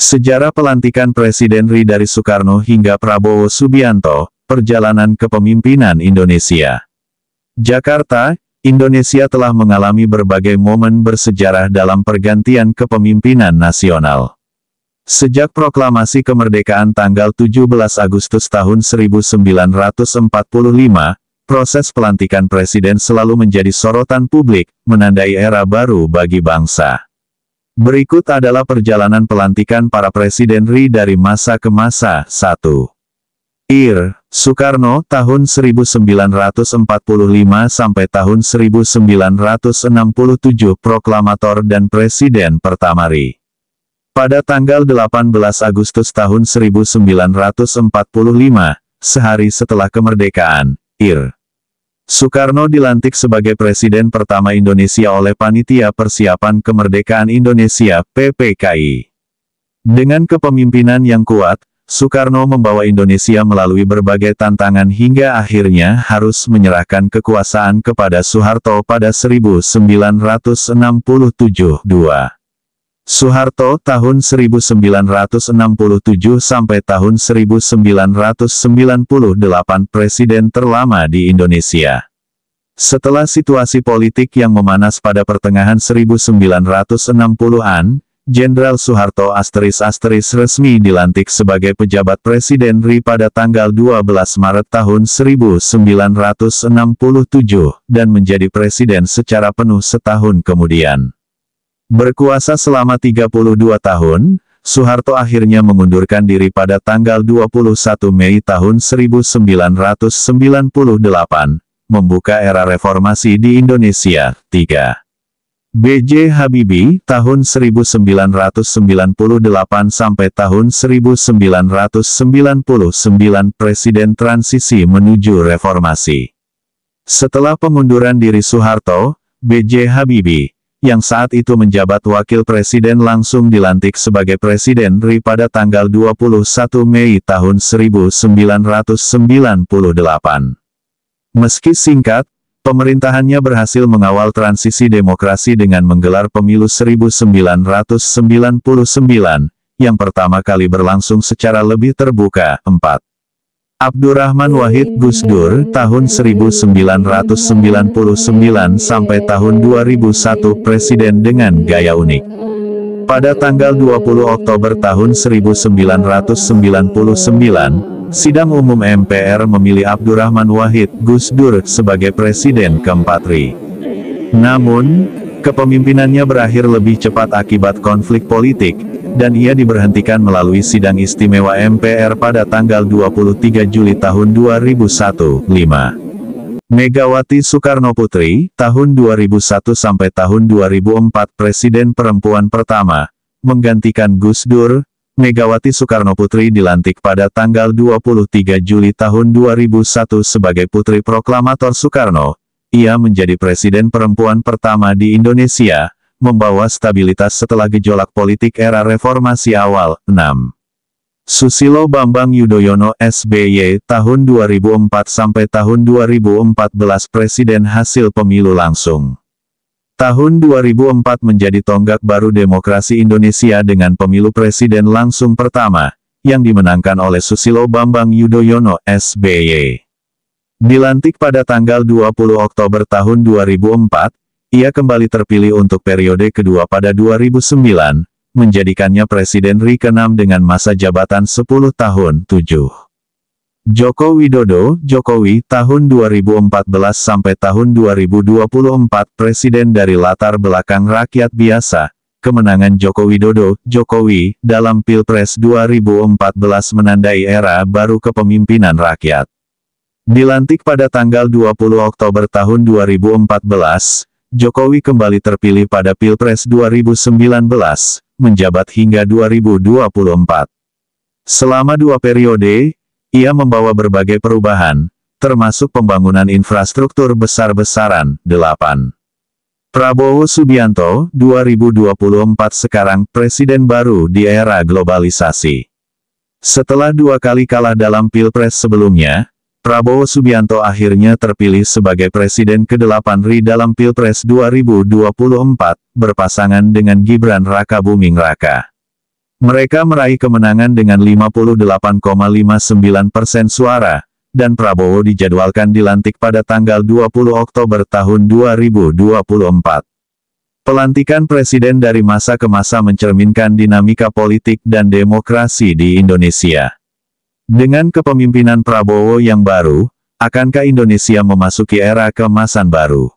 Sejarah pelantikan Presiden RI dari Soekarno hingga Prabowo Subianto, perjalanan kepemimpinan Indonesia. Jakarta, Indonesia telah mengalami berbagai momen bersejarah dalam pergantian kepemimpinan nasional. Sejak proklamasi kemerdekaan tanggal 17 Agustus tahun 1945, proses pelantikan presiden selalu menjadi sorotan publik, menandai era baru bagi bangsa. Berikut adalah perjalanan pelantikan para presiden RI dari masa ke masa. 1. Ir. Soekarno tahun 1945 sampai tahun 1967 proklamator dan presiden pertama RI. Pada tanggal 18 Agustus tahun 1945, sehari setelah kemerdekaan, Ir. Soekarno dilantik sebagai Presiden pertama Indonesia oleh Panitia Persiapan Kemerdekaan Indonesia (PPKI). Dengan kepemimpinan yang kuat, Soekarno membawa Indonesia melalui berbagai tantangan hingga akhirnya harus menyerahkan kekuasaan kepada Soeharto pada 1967. 2. Soeharto tahun 1967 sampai tahun 1998 presiden terlama di Indonesia. Setelah situasi politik yang memanas pada pertengahan 1960-an, Jenderal Soeharto ** resmi dilantik sebagai pejabat Presiden RI pada tanggal 12 Maret tahun 1967 dan menjadi presiden secara penuh setahun kemudian. Berkuasa selama 32 tahun, Soeharto akhirnya mengundurkan diri pada tanggal 21 Mei tahun 1998, membuka era reformasi di Indonesia. 3. B.J. Habibie, tahun 1998 sampai tahun 1999 presiden transisi menuju reformasi. Setelah pengunduran diri Soeharto, B.J. Habibie, yang saat itu menjabat wakil presiden langsung dilantik sebagai presiden RI pada tanggal 21 Mei tahun 1998. Meski singkat, pemerintahannya berhasil mengawal transisi demokrasi dengan menggelar pemilu 1999, yang pertama kali berlangsung secara lebih terbuka. 4. Abdurrahman Wahid Gus Dur, tahun 1999 sampai tahun 2001 presiden dengan gaya unik. Pada tanggal 20 Oktober tahun 1999, Sidang Umum MPR memilih Abdurrahman Wahid Gus Dur sebagai presiden keempat RI. Namun, kepemimpinannya berakhir lebih cepat akibat konflik politik, dan ia diberhentikan melalui sidang istimewa MPR pada tanggal 23 Juli tahun 2001. 5. Megawati Soekarnoputri, tahun 2001 sampai tahun 2004 presiden perempuan pertama, menggantikan Gus Dur. Megawati Soekarnoputri dilantik pada tanggal 23 Juli tahun 2001 sebagai putri proklamator Soekarno. Ia menjadi presiden perempuan pertama di Indonesia, membawa stabilitas setelah gejolak politik era reformasi awal. 6. Susilo Bambang Yudhoyono SBY, tahun 2004 sampai tahun 2014 presiden hasil pemilu langsung. Tahun 2004 menjadi tonggak baru demokrasi Indonesia dengan pemilu presiden langsung pertama, yang dimenangkan oleh Susilo Bambang Yudhoyono SBY. Dilantik pada tanggal 20 Oktober tahun 2004, ia kembali terpilih untuk periode kedua pada 2009, menjadikannya Presiden RI ke-6 dengan masa jabatan 10 tahun. 7. Joko Widodo, Jokowi, tahun 2014 sampai tahun 2024 Presiden dari latar belakang rakyat biasa. Kemenangan Joko Widodo, Jokowi, dalam Pilpres 2014 menandai era baru kepemimpinan rakyat. Dilantik pada tanggal 20 Oktober tahun 2014, Jokowi kembali terpilih pada Pilpres 2019, menjabat hingga 2024. Selama 2 periode, ia membawa berbagai perubahan, termasuk pembangunan infrastruktur besar-besaran. 8. Prabowo Subianto, 2024 sekarang presiden baru di era globalisasi. Setelah 2 kali kalah dalam Pilpres sebelumnya, Prabowo Subianto akhirnya terpilih sebagai Presiden ke-8 RI dalam Pilpres 2024, berpasangan dengan Gibran Rakabuming Raka. Mereka meraih kemenangan dengan 58,59% suara, dan Prabowo dijadwalkan dilantik pada tanggal 20 Oktober tahun 2024. Pelantikan presiden dari masa ke masa mencerminkan dinamika politik dan demokrasi di Indonesia. Dengan kepemimpinan Prabowo yang baru, akankah Indonesia memasuki era keemasan baru?